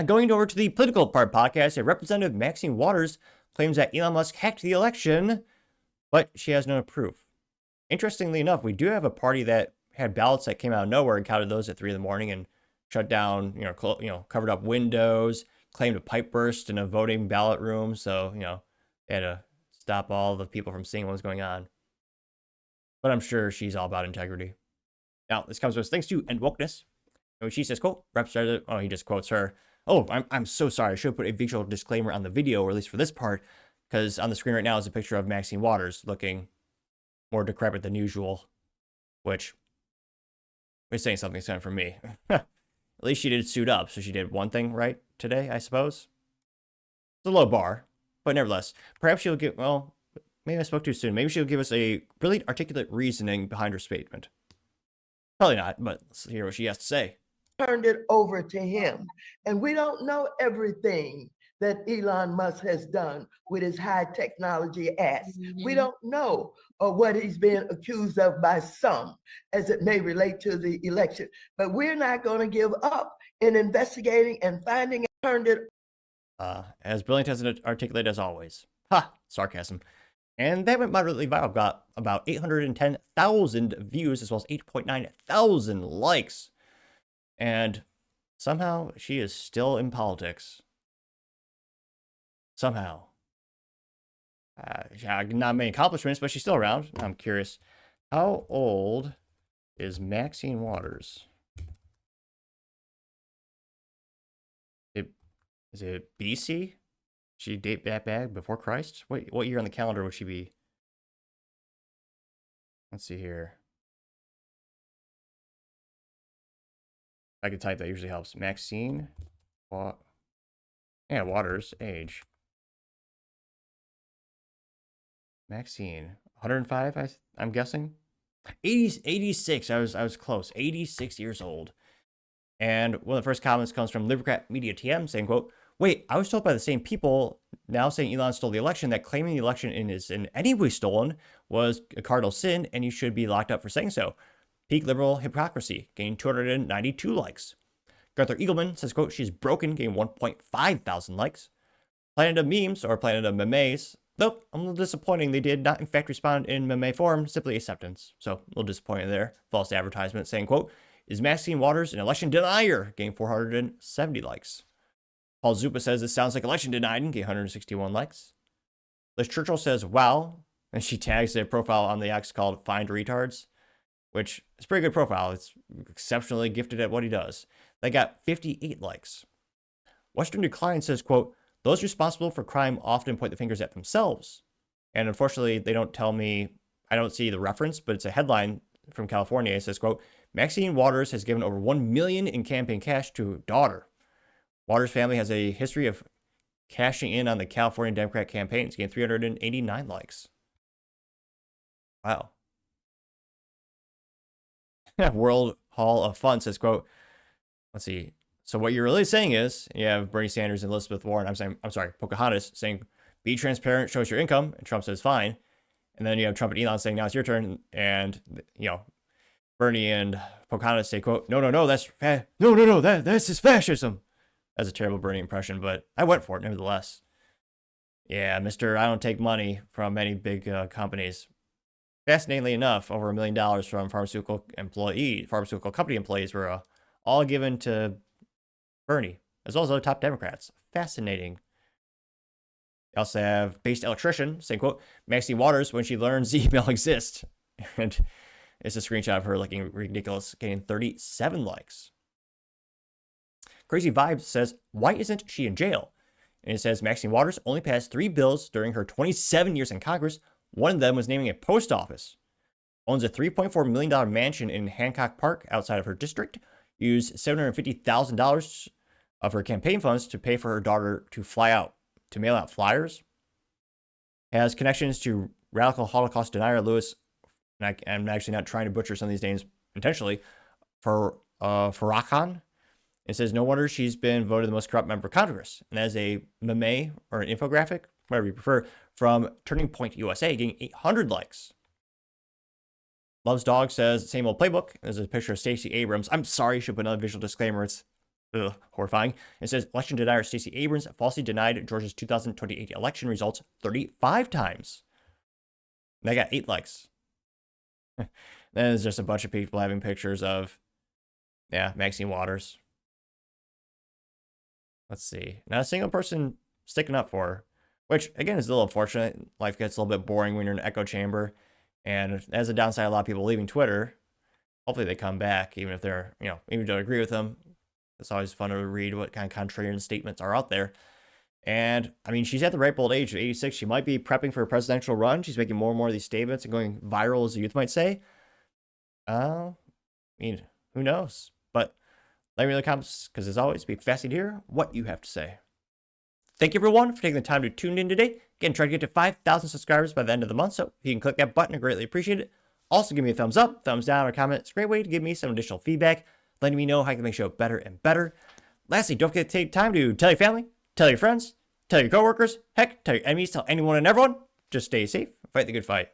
Going over to the political part podcast, a Representative Maxine Waters claims that Elon Musk hacked the election, but she has no proof. Interestingly enough, we do have a party that had ballots that came out of nowhere and counted those at 3 in the morning and shut down, covered up windows, claimed a pipe burst in a voting ballot room. So, they had to stop all the people from seeing what was going on. But I'm sure she's all about integrity. Now, this comes to us thanks to End Wokeness. And she says, quote, Representative, he just quotes her. Oh, I'm so sorry. I should put a visual disclaimer on the video, or at least for this part, because on the screen right now is a picture of Maxine Waters looking more decrepit than usual, which is saying something kind for me. At least she did suit up, so she did one thing right today, I suppose. It's a low bar, but nevertheless, perhaps she'll get, well, maybe I spoke too soon. Maybe she'll give us a brilliant articulate reasoning behind her statement. Probably not, but let's hear what she has to say. Turned it over to him. And we don't know everything that Elon Musk has done with his high technology ass. We don't know what he's been accused of by some, as it may relate to the election. But we're not going to give up in investigating and finding it. Turned it. As brilliant as articulate as always. Ha! Sarcasm. And that went moderately viral, got about 810,000 views as well as 8.9 thousand likes. And somehow she is still in politics. Somehow. Not many accomplishments, but she's still around. I'm curious. How old is Maxine Waters? Is it BC? She date that back before Christ? What year on the calendar would she be? Let's see here. I could type, that usually helps. Maxine Waters, age. Maxine, 105, I'm guessing. 86, I was close. 86 years old. And one of the first comments comes from Libercat Media TM saying, quote, wait, I was told by the same people now saying Elon stole the election that claiming the election is in any way stolen was a cardinal sin and you should be locked up for saying so. Peak liberal hypocrisy, gained 292 likes. Gunther Eagleman says, quote, she's broken, gained 1.5 thousand likes. Planet of Memes, or Planet of Memes, though I'm a little disappointing. They did not, in fact, respond in meme form, simply acceptance. So, a little disappointing there. False advertisement saying, quote, is Maxine Waters an election denier? Gained 470 likes. Paul Zupa says, this sounds like election denied, gained 161 likes. Liz Churchill says, wow, and she tags a profile on the X called Find Retards, which is a pretty good profile. It's exceptionally gifted at what he does. They got 58 likes. Western Decline says, quote, those responsible for crime often point the fingers at themselves. And unfortunately, they don't tell me, I don't see the reference, but it's a headline from California. It says, quote, Maxine Waters has given over $1 million in campaign cash to her daughter. Waters' family has a history of cashing in on the California Democrat campaigns, gained 389 likes. Wow. World Hall of Fun says, quote, let's see. So what you're really saying is you have Bernie Sanders and Elizabeth Warren. I'm sorry, Pocahontas saying, be transparent, show us your income. And Trump says, fine. And then you have Trump and Elon saying, now it's your turn. And, Bernie and Pocahontas say, quote, no, that's just fascism. That's a terrible Bernie impression, but I went for it nevertheless. Yeah, Mr. I don't take money from many big companies. Fascinatingly enough, over $1 million from pharmaceutical company employees were all given to Bernie, as well as other top Democrats. Fascinating. They also have Based Electrician saying, quote, Maxine Waters when she learns the email exists. And it's a screenshot of her looking ridiculous, getting 37 likes. Crazy Vibes says, why isn't she in jail? And it says, Maxine Waters only passed 3 bills during her 27 years in Congress. One of them was naming a post office. Owns a $3.4 million mansion in Hancock Park outside of her district. Used $750,000 of her campaign funds to pay for her daughter to mail out flyers. Has connections to radical Holocaust denier Louis, and I'm actually not trying to butcher some of these names intentionally, for Farrakhan. It says, no wonder she's been voted the most corrupt member of Congress. And as a meme or an infographic, whatever you prefer, from Turning Point USA, getting 800 likes. Loves Dog says, same old playbook. There's a picture of Stacey Abrams. I'm sorry, should put another visual disclaimer. It's Ugh, horrifying. It says election denier Stacey Abrams falsely denied Georgia's 2028 election results 35 times. They got 8 likes. Then there's just a bunch of people having pictures of, yeah, Maxine Waters. Let's see. Not a single person sticking up for her, which, again, is a little unfortunate. Life gets a little bit boring when you're in an echo chamber. And as a downside, a lot of people leaving Twitter. Hopefully they come back, even if they're, even don't agree with them. It's always fun to read what kind of contrarian statements are out there. And, I mean, she's at the ripe old age of 86. She might be prepping for a presidential run. She's making more and more of these statements and going viral, as the youth might say. I mean, who knows? But let me know in the comments, because as always, be fascinated to hear what you have to say. Thank you, everyone, for taking the time to tune in today. Again, try to get to 5,000 subscribers by the end of the month, so if you can click that button, I greatly appreciate it. Also, give me a thumbs up, thumbs down, or comment. It's a great way to give me some additional feedback, letting me know how I can make the show better and better. Lastly, don't forget to take time to tell your family, tell your friends, tell your coworkers, heck, tell your enemies, tell anyone and everyone. Just stay safe, fight the good fight.